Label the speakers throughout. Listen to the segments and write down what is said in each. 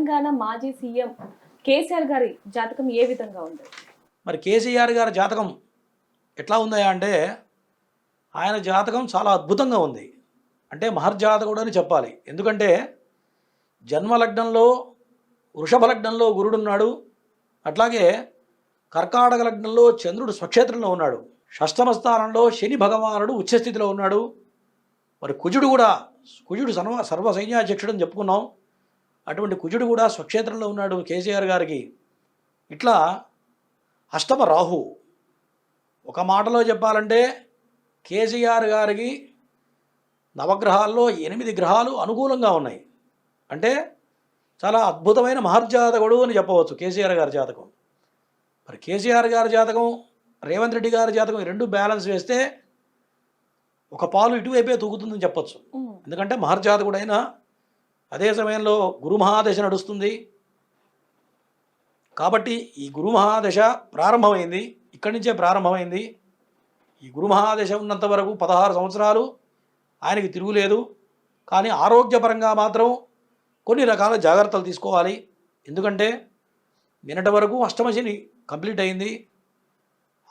Speaker 1: తెలంగాణ మాజీ సీఎం కేసీఆర్ గారి జాతకం ఏ విధంగా ఉంది?
Speaker 2: మరి కేసీఆర్ గారి జాతకం ఎట్లా ఉందయా అంటే ఆయన జాతకం చాలా అద్భుతంగా ఉంది. అంటే మహర్జాతకుడు అని చెప్పాలి. ఎందుకంటే జన్మలగ్నంలో వృషభ లగ్నంలో గురుడున్నాడు, అట్లాగే కర్కాటక లగ్నంలో చంద్రుడు స్వక్షేత్రంలో ఉన్నాడు, షష్టమ స్థానంలో శని భగవానుడు ఉచ్చస్థితిలో ఉన్నాడు. మరి కుజుడు సర్వ సైన్యాధ్యక్షుడు అని చెప్పుకున్నాం. అటువంటి కుజుడు కూడా స్వక్షేత్రంలో ఉన్నాడు కేసీఆర్ గారికి. ఇట్లా అష్టమ రాహు, ఒక మాటలో చెప్పాలంటే కేసీఆర్ గారికి నవగ్రహాల్లో 8 గ్రహాలు అనుకూలంగా ఉన్నాయి. అంటే చాలా అద్భుతమైన మహర్జాతకుడు అని చెప్పవచ్చు కేసీఆర్ గారి జాతకం. మరి కేసీఆర్ గారి జాతకం, రేవంత్ రెడ్డి గారి జాతకం ఈ రెండు బ్యాలెన్స్ వేస్తే ఒక పాలు ఇటువైపే తూగుతుందని చెప్పచ్చు. ఎందుకంటే మహర్జాతకుడైన అదే సమయంలో గురు మహాదశ నడుస్తుంది కాబట్టి ఈ గురు మహాదశ ప్రారంభమైంది, ఇక్కడి నుంచే ప్రారంభమైంది. ఈ గురు మహాదశ ఉన్నంత వరకు 16 సంవత్సరాలు ఆయనకి తిరుగులేదు. కానీ ఆరోగ్యపరంగా మాత్రం కొన్ని రకాల జాగ్రత్తలు తీసుకోవాలి. ఎందుకంటే నిన్నటి వరకు అష్టమశని కంప్లీట్ అయింది.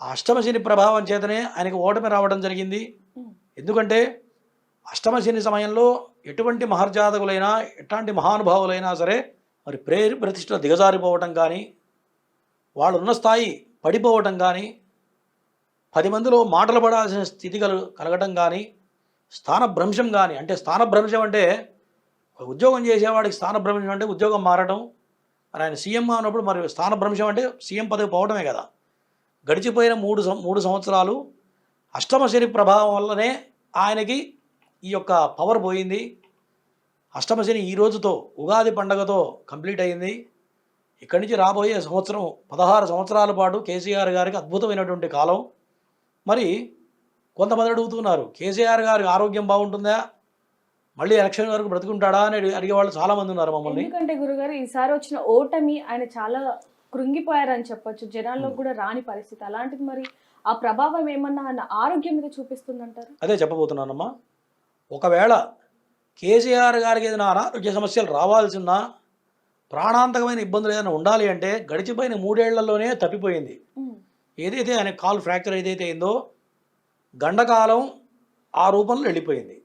Speaker 2: ఆ అష్టమశని ప్రభావం చేతనే ఆయనకు ఓటమి రావడం జరిగింది. ఎందుకంటే అష్టమశని సమయంలో ఎటువంటి మహర్జాతకులైనా ఎట్లాంటి మహానుభావులైనా సరే మరి ప్రేరి ప్రతిష్ట దిగజారిపోవటం కానీ, వాళ్ళు ఉన్న స్థాయి పడిపోవటం కానీ, 10 మందిలో మాటలు పడాల్సిన స్థితి కలగటం కానీ, స్థానభ్రంశం కానీ. అంటే స్థానభ్రంశం అంటే ఉద్యోగం చేసేవాడికి స్థానభ్రంశం అంటే ఉద్యోగం మారటం. మరి ఆయన సీఎంగా ఉన్నప్పుడు మరి స్థానభ్రంశం అంటే సీఎం పదవి పోవడమే కదా. గడిచిపోయిన 3 సంవత్సరాలు అష్టమశని ప్రభావం వల్లనే ఆయనకి ఈ యొక్క పవర్ పోయింది. అష్టమశని ఈ రోజుతో ఉగాది పండగతో కంప్లీట్ అయింది. ఇక్కడి నుంచి రాబోయే సంవత్సరం 16 సంవత్సరాల పాటు కేసీఆర్ గారికి అద్భుతమైనటువంటి కాలం. మరి కొంతమంది అడుగుతున్నారు, కేసీఆర్ గారికి ఆరోగ్యం బాగుంటుందా, మళ్ళీ ఎలక్షన్ వరకు బ్రతుకుంటాడా అని అడిగేవాళ్ళు చాలామంది ఉన్నారు మమ్మల్ని.
Speaker 1: ఎందుకంటే గురుగారు ఈసారి వచ్చిన ఓటమి ఆయన చాలా కృంగిపోయారని చెప్పొచ్చు, జనాల్లో కూడా రాని పరిస్థితి. అలాంటిది మరి ఆ ప్రభావం ఏమన్నా ఆయన ఆరోగ్యం మీద చూపిస్తుందంటారు?
Speaker 2: అదే చెప్పబోతున్నానమ్మా. ఒకవేళ కేసీఆర్ గారికి ఏదైనా అనారోగ్య సమస్యలు రావాల్సిన ప్రాణాంతకమైన ఇబ్బందులు ఏదైనా ఉండాలి అంటే గడిచిపోయిన 3 ఏళ్లలోనే తప్పిపోయింది. ఏదైతే ఆయన కాలు ఫ్రాక్చర్ ఏదైతే అయిందో గండకాలం ఆ రూపంలో వెళ్ళిపోయింది.